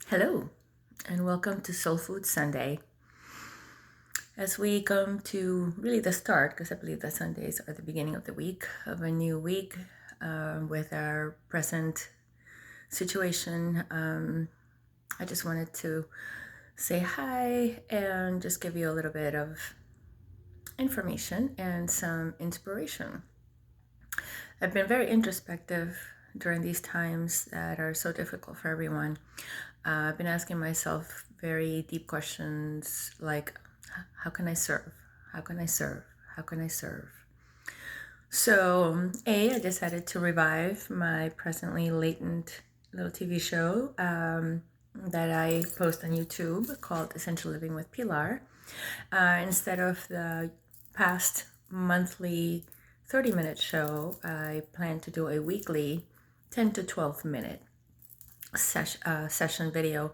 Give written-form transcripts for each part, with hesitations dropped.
Hello, and welcome to Soulfood Sunday. As we come to really the start, because I believe that Sundays are the beginning of the week, of a new week with our present situation, I just wanted to say hi and just give you a little bit of information and some inspiration. I've been very introspective during these times that are so difficult for everyone. I've been asking myself very deep questions like, how can I serve? How can I serve? How can I serve? So, I decided to revive my presently latent little TV show that I post on YouTube called Essential Living with Pilar. Instead of the past monthly 30-minute show, I plan to do a weekly 10 to 12 minute session video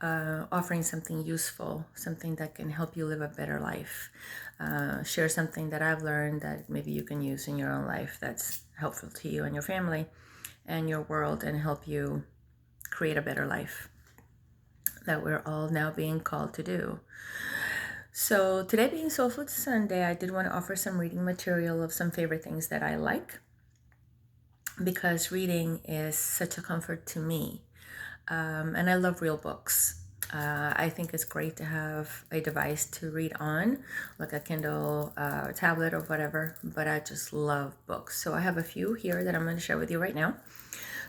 offering something useful, something that can help you live a better life. Share something that I've learned that maybe you can use in your own life that's helpful to you and your family and your world and help you create a better life that we're all now being called to do. So today being Soulfood Sunday, I did want to offer some reading material of some favorite things that I like because reading is such a comfort to me. And I love real books. I think it's great to have a device to read on, like a Kindle, tablet, or whatever, but I just love books. So I have a few here that I'm going to share with you right now.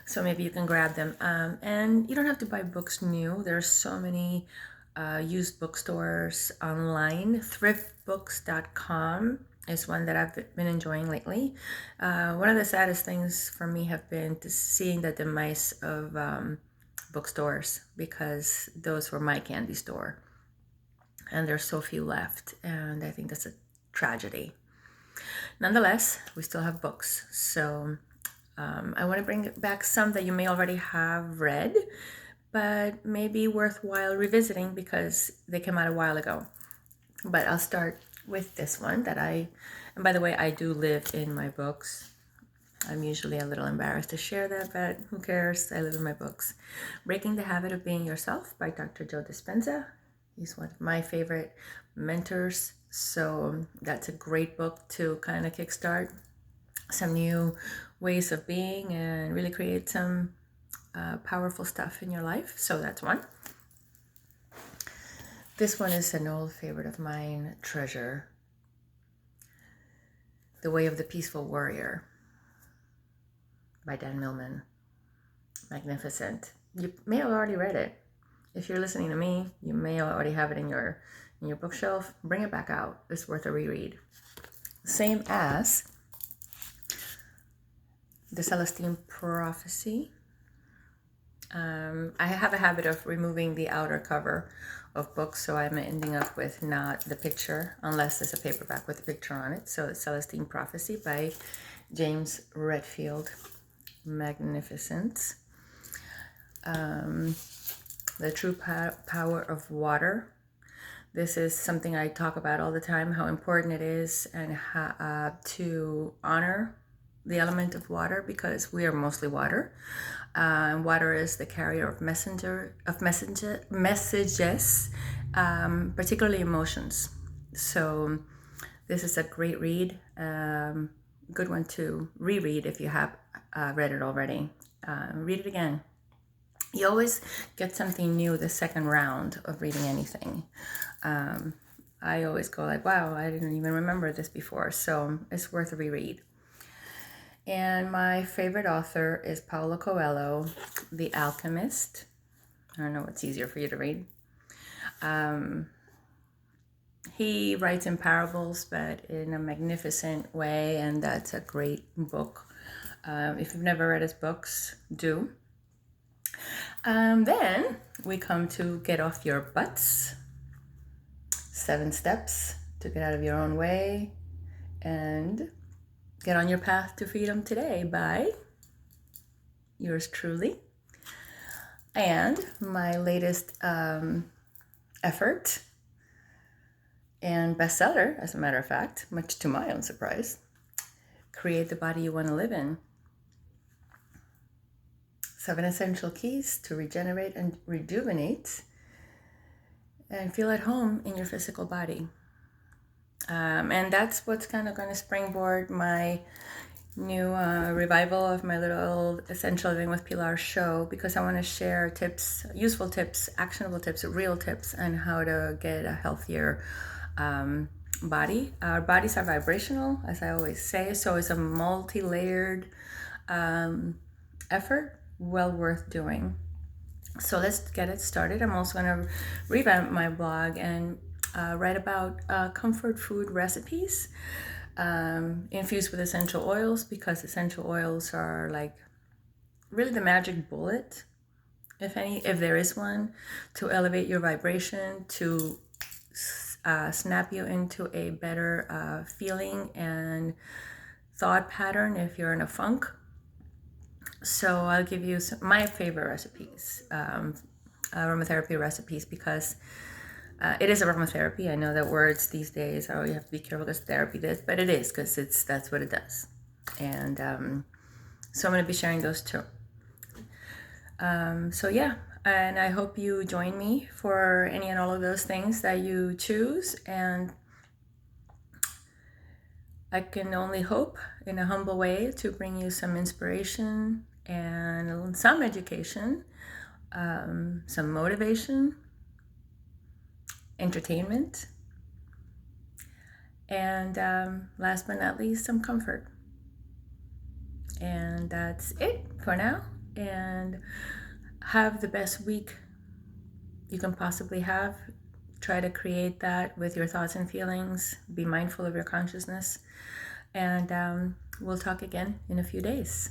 So maybe you can grab them. And you don't have to buy books new. There's so many used bookstores online. Thriftbooks.com is one that I've been enjoying lately. One of the saddest things for me have been to seeing the demise of bookstores, because those were my candy store and there's so few left, and I think that's a tragedy. Nonetheless, we still have books, so I want to bring back some that you may already have read but may be worthwhile revisiting because they came out a while ago. But I'll start with this one and by the way, I do live in my books. I'm usually a little embarrassed to share that, but who cares? I live in my books. Breaking the Habit of Being Yourself by Dr. Joe Dispenza. He's one of my favorite mentors. So that's a great book to kind of kickstart some new ways of being and really create some powerful stuff in your life. So that's one. This one is an old favorite of mine, Treasure. The Way of the Peaceful Warrior by Dan Millman. Magnificent. You may have already read it. If you're listening to me, you may already have it in your bookshelf. Bring it back out. It's worth a reread. Same as The Celestine Prophecy. I have a habit of removing the outer cover of books, so I'm ending up with not the picture, unless there's a paperback with a picture on it. So it's Celestine Prophecy by James Redfield. Magnificent. The True Power of Water. This is something I talk about all the time, how important it is and to honor the element of water, because we are mostly water. Water is the carrier of messages, particularly emotions. So this is a great read, good one to reread if you have read it already. Read it again. You always get something new the second round of reading anything. I always go like, wow, I didn't even remember this before. So it's worth a reread. And my favorite author is Paulo Coelho, The Alchemist. I don't know what's easier for you to read. He writes in parables, but in a magnificent way, and that's a great book. If you've never read his books, do. Then we come to Get Off Your Butts. 7 steps to get out of your own way and get on your path to freedom today by yours truly. And my latest effort and bestseller, as a matter of fact, much to my own surprise, Create the Body You Want to Live In. 7 essential keys to regenerate and rejuvenate and feel at home in your physical body. And that's what's kind of going to springboard my new revival of my little Essential Living with Pilar show, because I want to share tips, useful tips, actionable tips, real tips on how to get a healthier body. Our bodies are vibrational, as I always say, so it's a multi-layered effort, well worth doing. So let's get it started. I'm also going to revamp my blog and write about comfort food recipes infused with essential oils, because essential oils are like really the magic bullet, if there is one, to elevate your vibration, to snap you into a better feeling and thought pattern if you're in a funk. So I'll give you my favorite recipes, aromatherapy recipes, because it is aromatherapy. I know that words these days, you have to be careful because therapy does, but it is, because that's what it does. And so I'm going to be sharing those too. So yeah, and I hope you join me for any and all of those things that you choose. And I can only hope in a humble way to bring you some inspiration and some education, some motivation, entertainment, and last but not least, some comfort. And that's it for now. And have the best week you can possibly have. Try to create that with your thoughts and feelings. Be mindful of your consciousness. And we'll talk again in a few days.